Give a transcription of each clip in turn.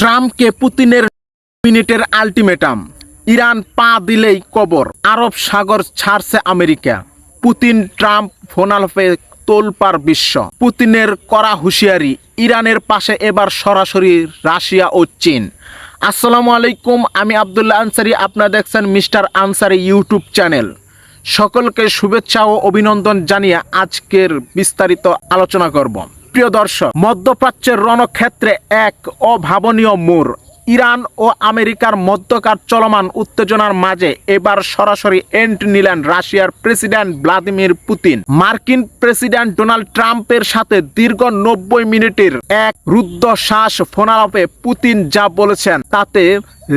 ট্রাম্পকে পুতিনের মিনিটের আল্টিমেটাম, ইরান পা দিলেই কবর, আরব সাগর ছাড়ছে আমেরিকা, পুতিন ট্রাম্প ফোনালাপে তোলপাড় বিশ্ব। পুতিনের কড়া হুঁশিয়ারি, ইরানের পাশে এবার সরাসরি রাশিয়া ও চীন। আসসালামু আলাইকুম, আমি আবদুল্লাহ আনসারি, আপনারা দেখছেন মিস্টার আনসারি ইউটিউব চ্যানেল। সকলকে শুভেচ্ছা ও অভিনন্দন জানিয়ে আজকের বিস্তারিত আলোচনা করব। প্রিয় দর্শক, মধ্যপ্রাচ্যের রণক্ষেত্রে এক অভাবনীয় মোড়। ইরান ও আমেরিকার মধ্যকার চলমান উত্তেজনার মাঝে এবার সরাসরি এন্ট্রি নিলেন রাশিয়ার প্রেসিডেন্ট ভ্লাদিমির পুতিন। মার্কিন প্রেসিডেন্ট ডোনাল্ড ট্রাম্পের সাথে দীর্ঘ 90 মিনিটের এক রুদ্ধশ্বাস ফোনালাপে পুতিন যা বলেছেন তাতে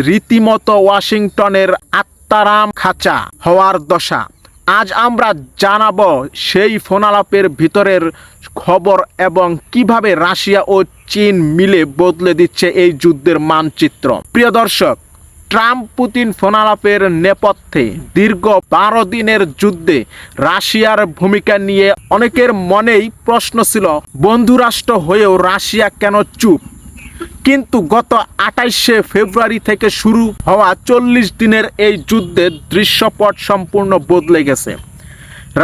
রীতিমতো ওয়াশিংটনের আত্মারাম খাঁচা হওয়ার দশা। আজ আমরা জানাবো সেই ফোনালাপের ভিতরের খবর এবং কিভাবে রাশিয়া ও চীন মিলে বদলে দিচ্ছে এই যুদ্ধের মানচিত্র। প্রিয় দর্শক, ট্রাম্প পুতিন ফোনালাপের নেপথ্যে দীর্ঘ 12 দিনের যুদ্ধে রাশিয়ার ভূমিকা নিয়ে অনেকের মনেই প্রশ্ন ছিল, বন্ধুরাষ্ট্র হয়েও রাশিয়া কেন চুপ? কিন্তু গত 28শে ফেব্রুয়ারি থেকে শুরু হওয়া 40 দিনের এই যুদ্ধের দৃশ্যপট সম্পূর্ণ বদলে গেছে।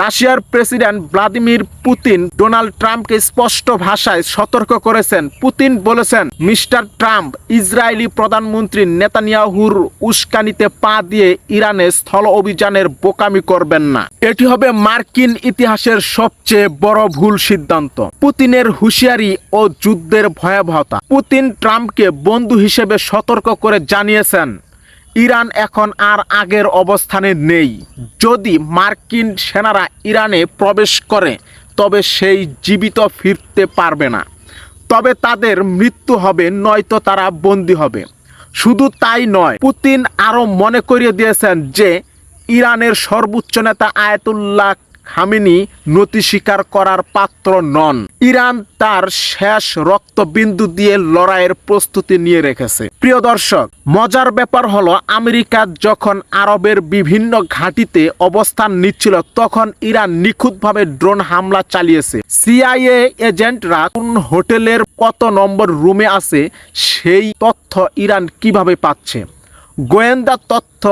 রাশিয়ার প্রেসিডেন্ট ভ্লাদিমির পুতিন ডোনাল্ড ট্রাম্পকে স্পষ্ট ভাষায় সতর্ক করেছেন। পুতিন বলেছেন, মিস্টার ট্রাম্প, ইসরায়েলি প্রধানমন্ত্রী নেতানিয়াহুর উস্কানিতে পা দিয়ে ইরানে স্থল অভিযানের বোকামি করবেন না। এটি হবে মার্কিন ইতিহাসের সবচেয়ে বড় ভুল সিদ্ধান্ত। পুতিনের হুঁশিয়ারি ও যুদ্ধের ভয়াবহতা। পুতিন ট্রাম্পকে বন্ধু হিসেবে সতর্ক করে জানিয়েছেন, ইরান এখন আর আগের অবস্থানে নেই। যদি মার্কিন সেনারা ইরানে প্রবেশ করে তবে সেই জীবিত ফিরতে পারবে না, তবে তাদের মৃত্যু হবে, নয়তো তারা বন্দী হবে। শুধু তাই নয়, পুতিন আরও মনে করিয়ে দিয়েছেন যে ইরানের সর্বোচ্চ নেতা আয়াতুল্লাহ খামেনি নতি স্বীকার করার পাত্র নন। ইরান তার শেষ রক্তবিন্দু দিয়ে লড়াইয়ের প্রস্তুতি নিয়ে রেখেছে। প্রিয় দর্শক, মজার ব্যাপার হলো, আমেরিকা যখন আরবের বিভিন্ন ঘাঁটিতে অবস্থান নিচ্ছিল তখন ইরান নিখুঁতভাবে ড্রোন হামলা চালিয়েছে। সিআইএ এজেন্টরা কোন হোটেলের কত নম্বর রুমে আছে সেই তথ্য ইরান কিভাবে পাচ্ছে? গোয়েন্দা তথ্য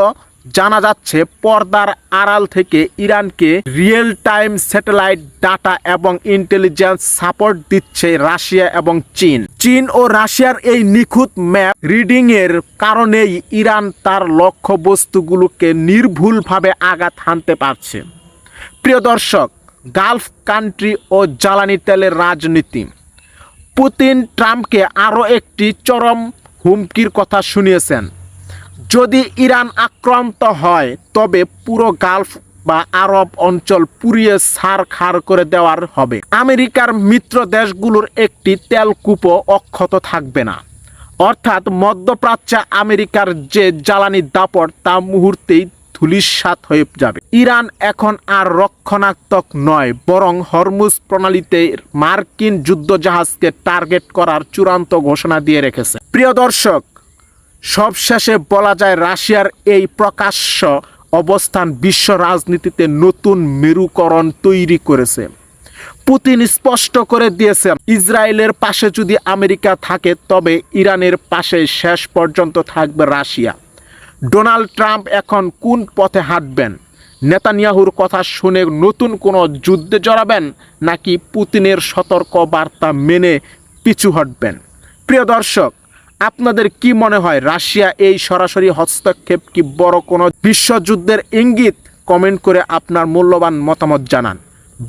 জানা যাচ্ছে, পর্দার আড়াল থেকে ইরানকে রিয়েল টাইম স্যাটেলাইট ডাটা এবং ইন্টেলিজেন্স সাপোর্ট দিচ্ছে রাশিয়া এবং চীন। চীন ও রাশিয়ার এই নিখুঁত ম্যাপ রিডিং এর কারণেই ইরান তার লক্ষ্যবস্তুগুলোকে নির্ভুলভাবে আঘাত হানতে পারছে। প্রিয় দর্শক, গালফ কান্ট্রি ও জ্বালানি তেলের রাজনীতি। পুতিন ট্রাম্পকে আরও একটি চরম হুমকির কথা শুনিয়েছেন। যদি ইরান আক্রান্ত হয় তবে পুরো গালফ বা আরব অঞ্চল পুড়িয়ে ছারখার করে দেওয়ার হবে। আমেরিকার মিত্র দেশগুলোর একটি তেলকূপও অক্ষত থাকবে না। অর্থাৎ মধ্যপ্রাচ্যে আমেরিকার যে জ্বালানি দাপট তা মুহূর্তেই ধূলিসাৎ হয়ে যাবে। ইরান এখন আর রক্ষণাত্মক নয়, বরং হরমুজ প্রণালীতে মার্কিন যুদ্ধজাহাজকে টার্গেট করার চূড়ান্ত ঘোষণা দিয়ে রেখেছে। প্রিয় দর্শক, সবশেষে বলা যায়, রাশিয়ার এই প্রকাশ্য অবস্থান বিশ্ব রাজনীতিতে নতুন মেরুকরণ তৈরি করেছে। পুতিন স্পষ্ট করে দিয়েছেন, ইসরায়েলের পাশে যদি আমেরিকা থাকে তবে ইরানের পাশে শেষ পর্যন্ত থাকবে রাশিয়া। ডোনাল্ড ট্রাম্প এখন কোন পথে হাঁটবেন? নেতানিয়াহুর কথা শুনে নতুন কোনো যুদ্ধে জড়াবেন নাকি পুতিনের সতর্ক বার্তা মেনে পিছু হটবেন? প্রিয় দর্শক, আপনাদের কি মনে হয়, রাশিয়া এই সরাসরি হস্তক্ষেপ কি বড় কোনো বিশ্বযুদ্ধের ইঙ্গিত? কমেন্ট করে আপনার মূল্যবান মতামত জানান।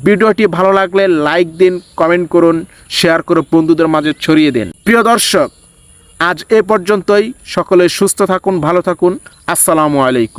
ভিডিওটি ভালো লাগলে লাইক দিন, কমেন্ট করুন, শেয়ার করে বন্ধুদের মাঝে ছড়িয়ে দিন। প্রিয় দর্শক, আজ এ পর্যন্তই। সকলে সুস্থ থাকুন, ভালো থাকুন। আসসালামু আলাইকুম।